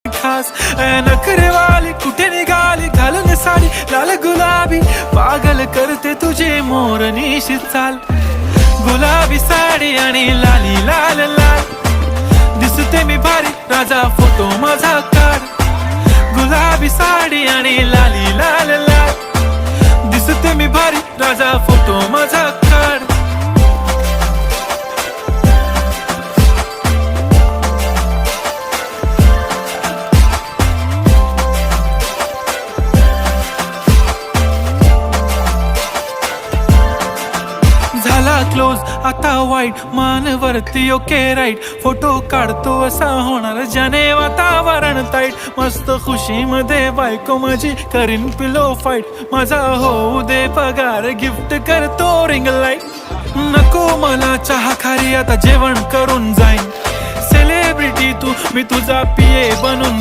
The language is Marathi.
खास नखरेवाली कुठे निघाली घालून साडी लाल गुलाबी पागल करते तुझे मोरनीशी चाल गुलाबी साडी आणि लाली लाल लाल दिसते मी भारी राजा फोटो माझा काढ गुलाबी साडी आणि लाली लाल लाल दिसते मी भारी राजा फोटो माझा काढ झाला क्लोज आता वाईट मानवरती ओके राईट फोटो काढतो असा होणार ज्याने वातावरण ताईट मस्त खुशी मध्ये बायको माझी करीन पिलो फाईट माझा होऊ दे पगार गिफ्ट करतो रिंग लाईट नको मला चहा खारी आता जेवण करून जाईन सेलिब्रिटी तू मी तुझा पिये बनून